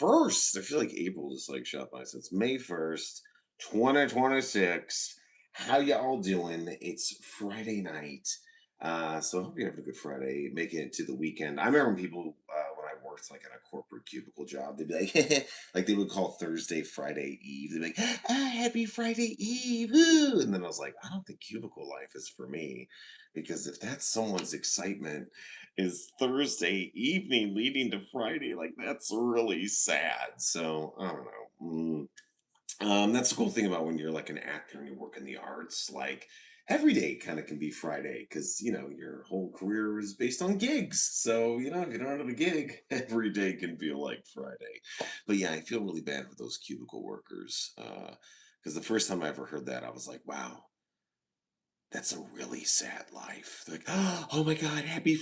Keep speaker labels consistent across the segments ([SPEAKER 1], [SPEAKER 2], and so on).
[SPEAKER 1] 1st. I feel like April just like shot by. So it's May 1st, 2026. How y'all doing? It's Friday night. So I hope you're having a good Friday, making it to the weekend. I remember when people, when I worked like in a corporate cubicle job, they'd be like, like they would call Thursday Friday Eve. They'd be like, happy Friday Eve. Woo! And then I was like, I don't think cubicle life is for me because if that's someone's excitement, is Thursday evening leading to Friday. Like that's really sad. So I don't know. That's the cool thing about when you're like an actor and you work in the arts. Like every day kind of can be Friday because your whole career is based on gigs. So if you don't have a gig, every day can feel like Friday. But yeah, I feel really bad for those cubicle workers. Because the first time I ever heard that, I was like, wow, that's a really sad life. They're like, oh my God, happy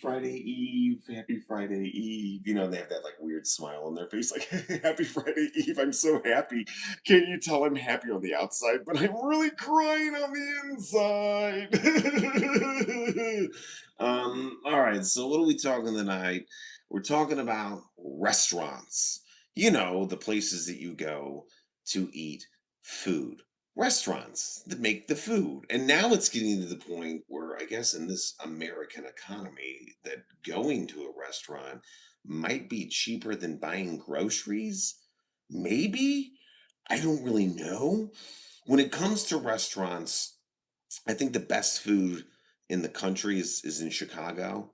[SPEAKER 1] Friday Eve, happy Friday Eve. They have that like weird smile on their face, like happy Friday Eve. I'm so happy. Can't you tell I'm happy on the outside, but I'm really crying on the inside. All right, so what are we talking tonight? We're talking about restaurants. The places that you go to eat food, restaurants that make the food. And now it's getting to the point where I guess in this American economy that going to a restaurant might be cheaper than buying groceries. Maybe. I don't really know. When it comes to restaurants, I think the best food in the country is in Chicago.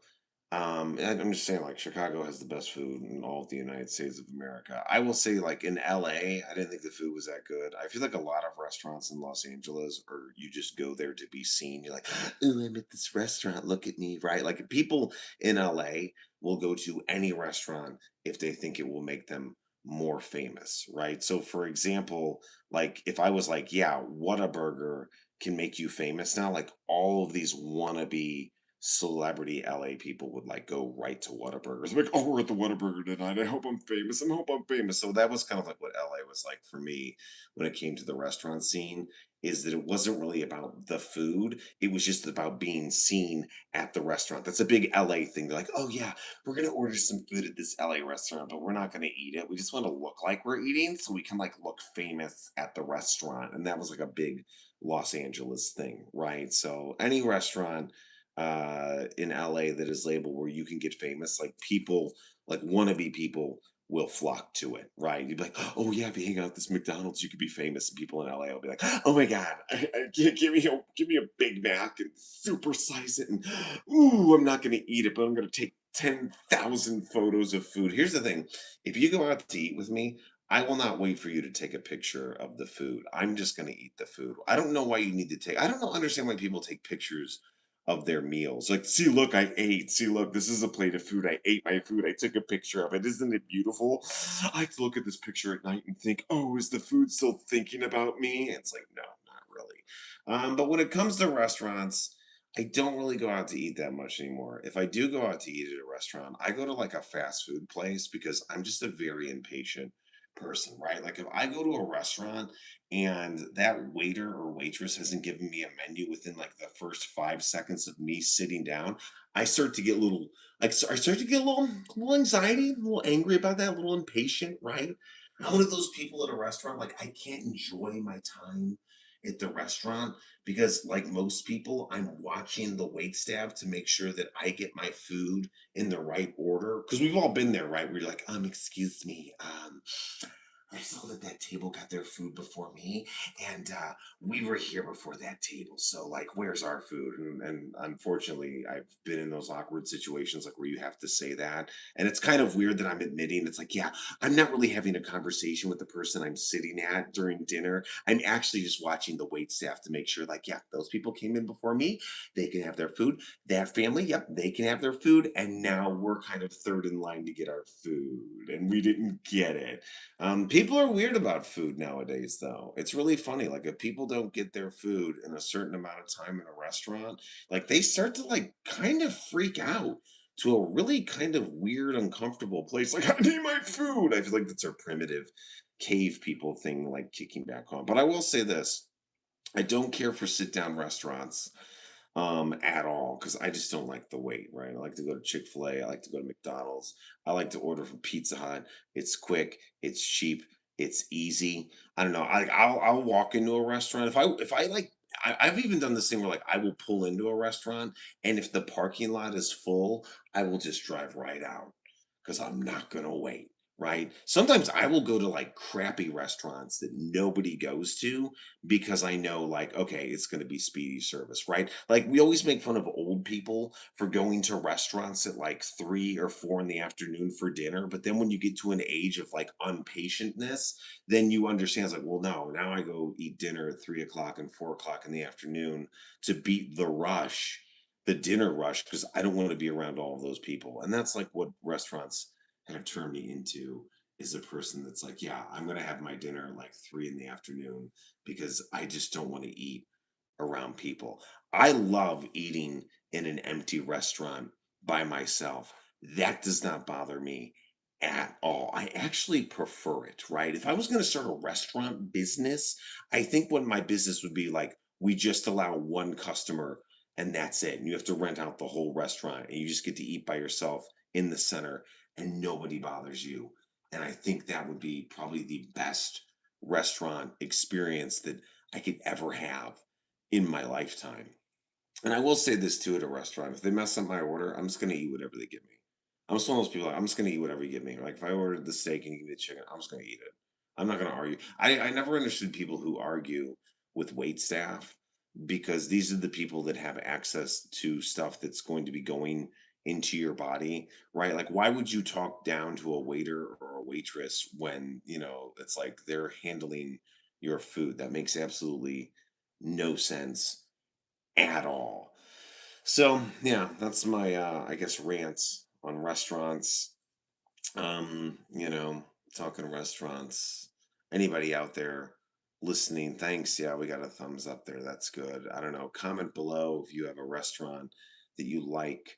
[SPEAKER 1] And I'm just saying, like, Chicago has the best food in all of the United States of America. I will say, like, in LA, I didn't think the food was that good. I feel like a lot of restaurants in Los Angeles, or you just go there to be seen. You're like, oh, I'm at this restaurant. Look at me, right? Like, people in LA will go to any restaurant if they think it will make them more famous, right? So, for example, like, if I was like, yeah, Whataburger can make you famous now, like, all of these wannabe celebrity LA people would like go right to Whataburgers. Like, oh, we're at the Whataburger tonight. I hope I'm famous. I hope I'm famous. So that was kind of like what LA was like for me when it came to the restaurant scene. Is that it wasn't really about the food. It was just about being seen at the restaurant. That's a big LA thing. They're like, oh yeah, we're gonna order some food at this LA restaurant, but we're not gonna eat it. We just want to look like we're eating so we can like look famous at the restaurant. And that was like a big Los Angeles thing, right? So any restaurant in LA that is labeled where you can get famous, like people, like wannabe people will flock to it, right? You'd be like, oh yeah, if you hang out at this McDonald's, you could be famous. And people in LA will be like, oh my God, give me a Big Mac and supersize it. And ooh, I'm not gonna eat it, but I'm gonna take 10,000 photos of food. Here's the thing. If you go out to eat with me, I will not wait for you to take a picture of the food. I'm just going to eat the food. I don't know why you need to take. I don't know, understand why people take pictures of their meals. Like, see, look, I ate. See, look, this is a plate of food. I ate my food. I took a picture of it. Isn't it beautiful? I like to look at this picture at night and think, oh, is the food still thinking about me? It's like, no, not really. But when it comes to restaurants, I don't really go out to eat that much anymore. If I do go out to eat at a restaurant, I go to like a fast food place because I'm just a very impatient person, right? Like if I go to a restaurant and that waiter or waitress hasn't given me a menu within like the first 5 seconds of me sitting down, I start to get a little I start to get a little anxiety, a little angry about that, a little impatient, right? I'm one of those people at a restaurant, like I can't enjoy my time at the restaurant because like most people, I'm watching the wait staff to make sure that I get my food in the right order. Because we've all been there, right? Where you're like, excuse me, I saw that that table got their food before me, and we were here before that table. So, like, where's our food? And unfortunately, I've been in those awkward situations, like where you have to say that, and it's kind of weird that I'm admitting it's like, yeah, I'm not really having a conversation with the person I'm sitting at during dinner. I'm actually just watching the wait staff to make sure, like, yeah, those people came in before me. They can have their food. That family, yep, they can have their food, and now we're kind of third in line to get our food, and we didn't get it. People are weird about food nowadays, though. It's really funny. Like, if people don't get their food in a certain amount of time in a restaurant, like they start to like kind of freak out to a really kind of weird, uncomfortable place. Like, I need my food. I feel like that's our primitive cave people thing, like kicking back on. But I will say this: I don't care for sit down restaurants. at all because I just don't like the wait, right? I like to go to Chick-fil-A, I like to go to McDonald's, I like to order from Pizza Hut. It's quick, it's cheap, it's easy. I don't know. I'll walk into a restaurant if I like. I've even done this thing where like I will pull into a restaurant, and if the parking lot is full, I will just drive right out because I'm not gonna wait. Right. Sometimes I will go to like crappy restaurants that nobody goes to because I know, like, okay, it's going to be speedy service, right? Like, we always make fun of old people for going to restaurants at like 3 or 4 in the afternoon for dinner. But then when you get to an age of like unpatientness, then you understand, it's like, well, no, now I go eat dinner at 3 o'clock and 4 o'clock in the afternoon to beat the rush, the dinner rush, because I don't want to be around all of those people. And that's like what restaurants have turned me into, is a person that's like, yeah, I'm going to have my dinner at like 3 in the afternoon because I just don't want to eat around people. I love eating in an empty restaurant by myself. That does not bother me at all. I actually prefer it, right? If I was going to start a restaurant business, I think what my business would be like, we just allow one customer and that's it. And you have to rent out the whole restaurant and you just get to eat by yourself in the center and nobody bothers you. And I think that would be probably the best restaurant experience that I could ever have in my lifetime. And I will say this too at a restaurant: if they mess up my order, I'm just gonna eat whatever they give me. I'm just one of those people. Like, I'm just gonna eat whatever you give me. Like if I ordered the steak and you give me the chicken, I'm just gonna eat it. I'm not gonna argue. I never understood people who argue with wait staff because these are the people that have access to stuff that's going to be going into your body, right? Like why would you talk down to a waiter or a waitress when it's like they're handling your food? That makes absolutely no sense at all. So yeah, that's my I guess rants on restaurants. You know, talking restaurants. Anybody out there listening, thanks. Yeah, we got a thumbs up there. That's good. I don't know. Comment below if you have a restaurant that you like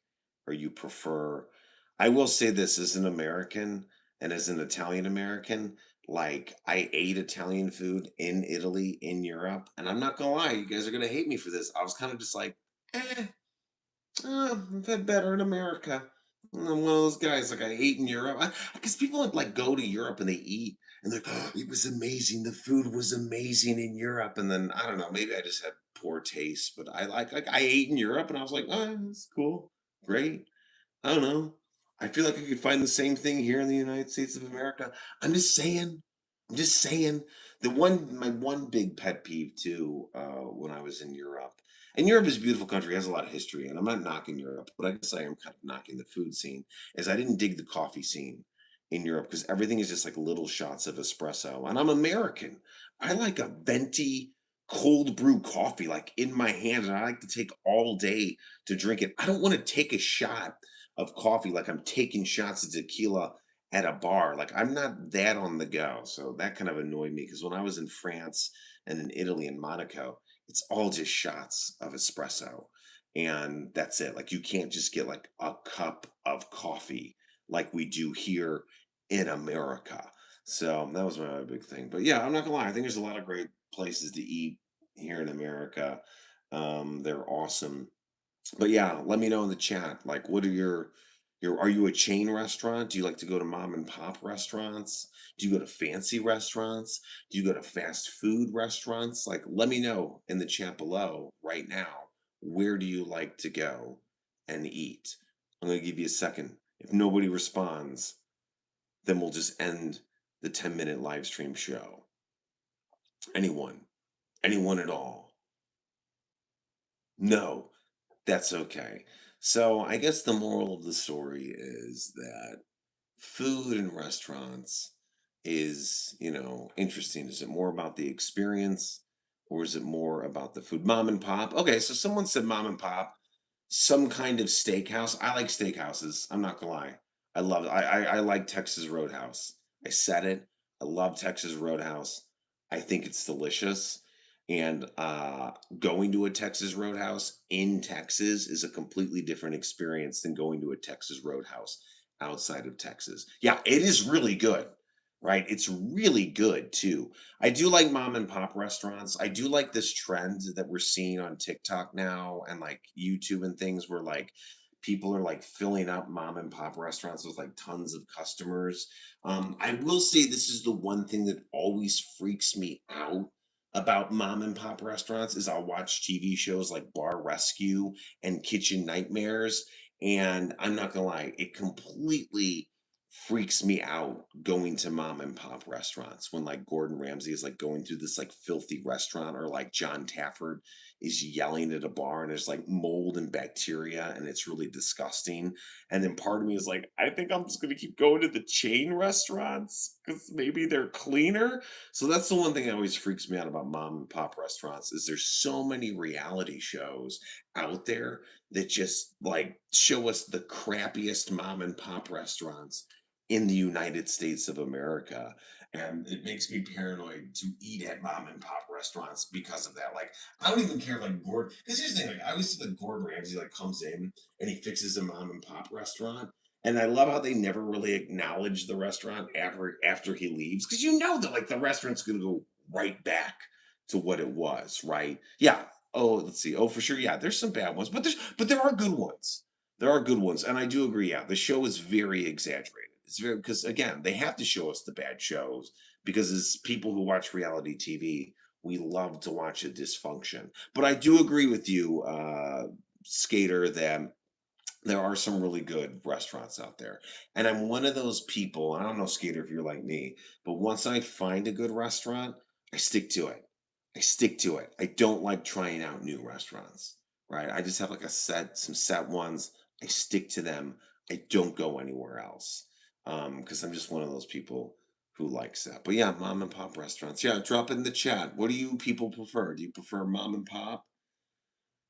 [SPEAKER 1] or you prefer. I will say this as an American and as an Italian American, like I ate Italian food in Italy, in Europe, and I'm not gonna lie, you guys are gonna hate me for this. I was kind of just like, eh, I've had better in America. I'm one of those guys, like, I ate in Europe. Because people like go to Europe and they eat and they're like, "Oh, it was amazing. The food was amazing in Europe." And then I don't know, maybe I just had poor taste, but I like I ate in Europe and I was like, oh, that's cool. Great. I don't know. I feel like I could find the same thing here in the United States of America. I'm just saying. I'm just saying. My one big pet peeve too, when I was in Europe, and Europe is a beautiful country, has a lot of history, and I'm not knocking Europe, but I guess I am kind of knocking the food scene, is I didn't dig the coffee scene in Europe because everything is just like little shots of espresso. And I'm American. I like a venti cold brew coffee like in my hand, and I like to take all day to drink it. I don't want to take a shot of coffee like I'm taking shots of tequila at a bar. Like I'm not that on the go. So that kind of annoyed me because when I was in France and in Italy and Monaco, it's all just shots of espresso. And that's it. Like you can't just get like a cup of coffee like we do here in America. So that was my other big thing. But yeah, I'm not gonna lie, I think there's a lot of great places to eat here in America. They're awesome, but yeah, let me know in the chat. Like, what are your are you a chain restaurant? Do you like to go to mom and pop restaurants? Do you go to fancy restaurants? Do you go to fast food restaurants? Like, let me know in the chat below right now. Where do you like to go and eat? I'm gonna give you a second. If nobody responds, then we'll just end the 10-minute live stream show. Anyone? Anyone at all? No. That's okay. So I guess the moral of the story is that food in restaurants is, interesting. Is it more about the experience or is it more about the food? Mom and pop. Okay, so someone said mom and pop, some kind of steakhouse. I like steakhouses. I'm not gonna lie. I love it. I like Texas Roadhouse. I said it. I love Texas Roadhouse. I think it's delicious. And going to a Texas Roadhouse in Texas is a completely different experience than going to a Texas Roadhouse outside of Texas. Yeah, it is really good. right? It's really good too. I do like mom and pop restaurants. I do like this trend that we're seeing on TikTok now and like YouTube and things where like people are like filling up mom and pop restaurants with like tons of customers. I will say this is the one thing that always freaks me out about mom and pop restaurants is I'll watch TV shows like Bar Rescue and Kitchen Nightmares, and I'm not gonna lie, it completely freaks me out going to mom and pop restaurants when like Gordon Ramsay is like going through this like filthy restaurant or like John Tafford is yelling at a bar and there's like mold and bacteria and it's really disgusting. And then part of me is like, I think I'm just gonna keep going to the chain restaurants because maybe they're cleaner. So that's the one thing that always freaks me out about mom and pop restaurants is there's so many reality shows out there that just like show us the crappiest mom and pop restaurants in the United States of America. And it makes me paranoid to eat at mom and pop restaurants because of that. Like, I don't even care like Gordon, because here's the thing, like I always see like Gordon Ramsay like comes in and he fixes a mom and pop restaurant. And I love how they never really acknowledge the restaurant after he leaves. Because you know that like the restaurant's gonna go right back to what it was, right? Yeah. Oh, let's see. Oh, for sure. Yeah, there's some bad ones, but there are good ones. There are good ones, and I do agree. Yeah, the show is very exaggerated. It's very because again, they have to show us the bad shows because as people who watch reality TV, we love to watch the dysfunction. But I do agree with you, Skater, that there are some really good restaurants out there. And I'm one of those people, I don't know, Skater, if you're like me, but once I find a good restaurant, I stick to it. I stick to it. I don't like trying out new restaurants, right? I just have like some set ones. I stick to them. I don't go anywhere else. Because I'm just one of those people who likes that. But yeah, mom and pop restaurants. Yeah, drop it in the chat. What do you people prefer? Do you prefer mom and pop?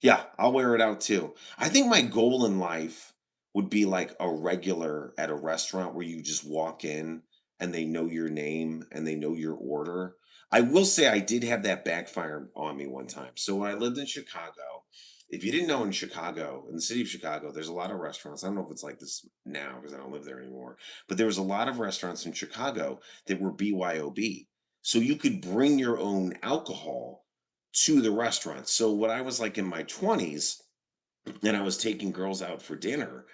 [SPEAKER 1] Yeah, I'll wear it out too. I think my goal in life would be like a regular at a restaurant where you just walk in and they know your name and they know your order. I will say I did have that backfire on me one time. So when I lived in Chicago, if you didn't know in Chicago, in the city of Chicago, there's a lot of restaurants. I don't know if it's like this now because I don't live there anymore, but there was a lot of restaurants in Chicago that were BYOB. So you could bring your own alcohol to the restaurant. So when I was like in my 20s and I was taking girls out for dinner,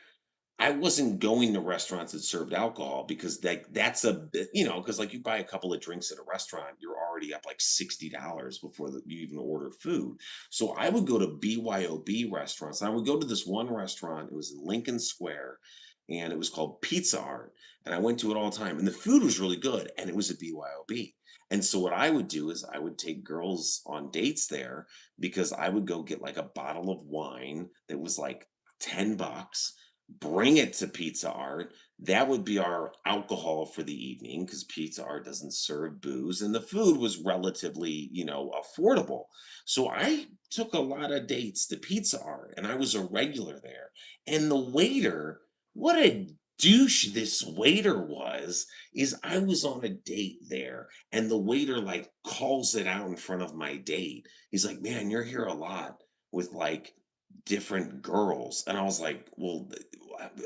[SPEAKER 1] I wasn't going to restaurants that served alcohol because that's a bit, because like you buy a couple of drinks at a restaurant, you're already up like $60 before you even order food. So I would go to BYOB restaurants. I would go to this one restaurant. It was in Lincoln Square, and it was called Pizza Art. And I went to it all the time, and the food was really good, and it was a BYOB. And so what I would do is I would take girls on dates there because I would go get like a bottle of wine that was like $10, bring it to Pizza Art. That would be our alcohol for the evening because Pizza Art doesn't serve booze, and the food was relatively, affordable. So I took a lot of dates to Pizza Art, and I was a regular there. And the waiter, what a douche this waiter was, is I was on a date there, and the waiter like calls it out in front of my date. He's like, "Man, you're here a lot with like different girls." And I was like, "Well,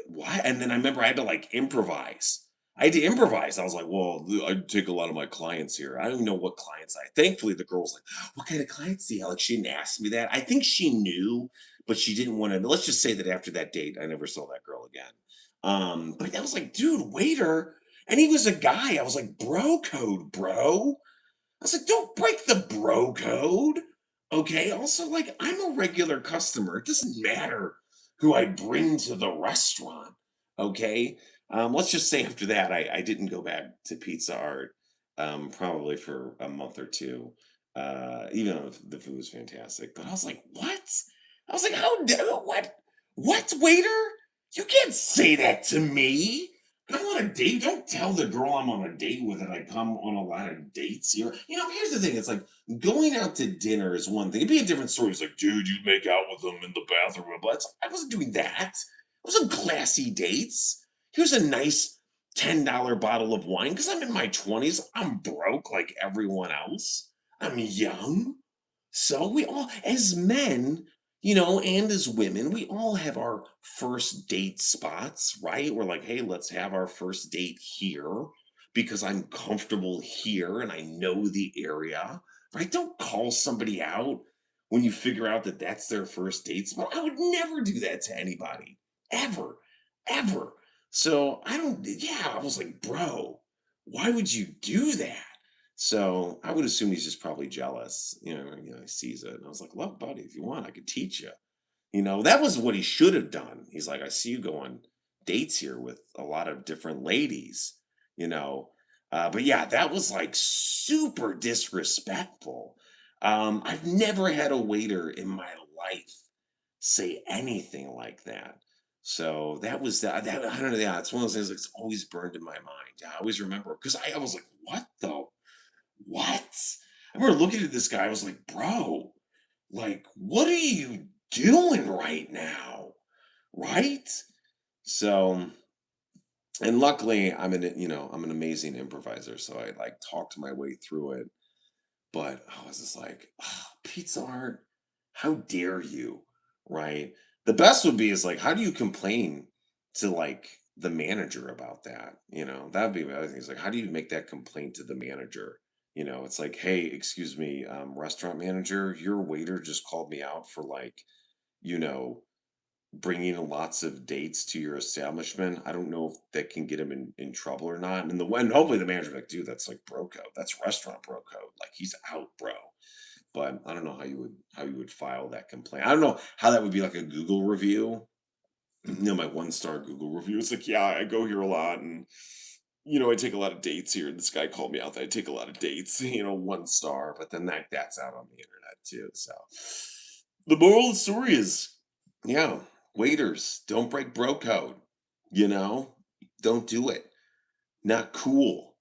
[SPEAKER 1] what?" And then I remember I had to like improvise. I had to improvise. I was like, "Well, I take a lot of my clients here. I don't even know what clients I." Thankfully, the girl was like, "What kind of clients do you have?" Like, she didn't ask me that. I think she knew, but she didn't want to. Let's just say that after that date, I never saw that girl again. But I was like, "Dude, waiter," and he was a guy. I was like, "Bro code, bro." I was like, "Don't break the bro code." Okay. Also, like, I'm a regular customer. It doesn't matter who I bring to the restaurant. Okay. Let's just say after that, I didn't go back to Pizza Art probably for a month or two, even though the food was fantastic. But I was like, what? I was like, how dare what? What, waiter? You can't say that to me. I'm on a date. Don't tell the girl I'm on a date with that I come on a lot of dates here. Here's the thing. It's like going out to dinner is one thing. It'd be a different story. It's like, dude, you make out with them in the bathroom. But I wasn't doing that. It wasn't classy dates. Here's a nice $10 bottle of wine because I'm in my 20s. I'm broke like everyone else. I'm young. So we all, as men, and as women, we all have our first date spots, right? We're like, hey, let's have our first date here. because I'm comfortable here and I know the area, right? Don't call somebody out when you figure out that that's their first date spot. I would never do that to anybody, ever, ever. So I don't, yeah, I was like, bro, why would you do that? So I would assume he's just probably jealous, he sees it. And I was like, look, buddy, if you want, I could teach you. That was what he should have done. He's like, I see you go on dates here with a lot of different ladies, you know. But yeah, that was like super disrespectful. I've never had a waiter in my life say anything like that. So that I don't know. Yeah, it's one of those things that's always burned in my mind. Yeah, I always remember because I was like, what the what? I remember looking at this guy, I was like, bro, like, what are you doing right now? Right? So, and luckily I'm an amazing improviser. So I like talked my way through it. But I was just like, oh, Pizza Hut, how dare you? Right? The best would be is like, how do you complain to like the manager about that? That'd be the other thing. Is like, how do you make that complaint to the manager? It's like, hey, excuse me, restaurant manager, your waiter just called me out for like, you know, bringing lots of dates to your establishment. I don't know if that can get him in trouble or not. And hopefully the manager like, dude, that's like bro code. That's restaurant bro code. Like he's out, bro. But I don't know how you would file that complaint. I don't know how that would be like a Google review. My 1-star Google review. It's like, yeah, I go here a lot and I take a lot of dates here. This guy called me out that I take a lot of dates, 1 star, but then that's out on the internet too. So the moral of the story is, yeah, waiters, don't break bro code. You know, don't do it. Not cool,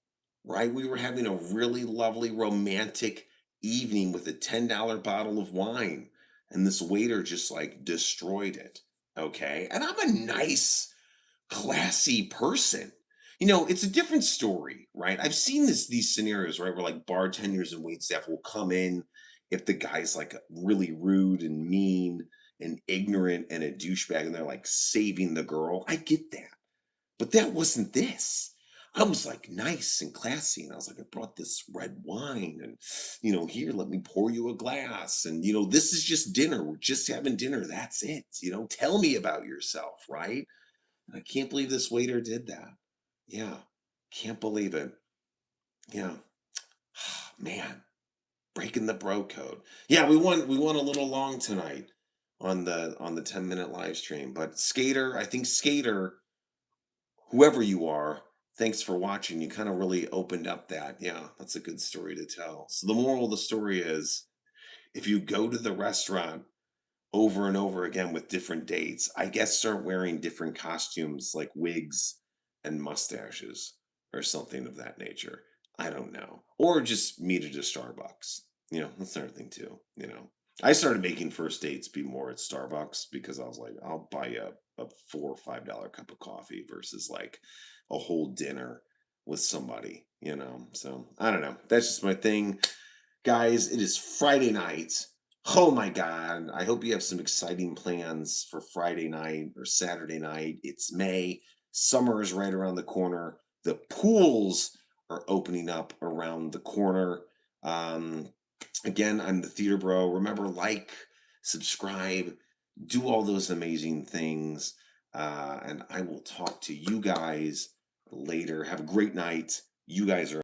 [SPEAKER 1] right? We were having a really lovely romantic evening with a $10 bottle of wine, and this waiter just like destroyed it. Okay. And I'm a nice, classy person. It's a different story, right? I've seen these scenarios, right, where like bartenders and wait staff will come in if the guy's like really rude and mean and ignorant and a douchebag and they're like saving the girl. I get that. But that wasn't this. I was like nice and classy, and I was like, I brought this red wine, and here, let me pour you a glass. And this is just dinner. We're just having dinner. That's it. Tell me about yourself, right? And I can't believe this waiter did that. Yeah, can't believe it. Yeah, man, breaking the bro code. Yeah, we won a little long tonight on the 10-minute live stream. But Skater, I think Skater, whoever you are, thanks for watching. You kind of really opened up that. Yeah, that's a good story to tell. So the moral of the story is if you go to the restaurant over and over again with different dates, I guess start wearing different costumes like wigs and mustaches or something of that nature. I don't know. Or just meet at a Starbucks. That's another thing too. I started making first dates be more at Starbucks because I was like, I'll buy you a $4 or $5 cup of coffee versus like a whole dinner with somebody, So I don't know. That's just my thing. Guys, it is Friday night. Oh my God. I hope you have some exciting plans for Friday night or Saturday night. It's May. Summer is right around the corner. The pools are opening up around the corner. Um, Again, I'm the Theater Bro. Remember, like, subscribe, do all those amazing things. And I will talk to you guys later. Have a great night. You guys are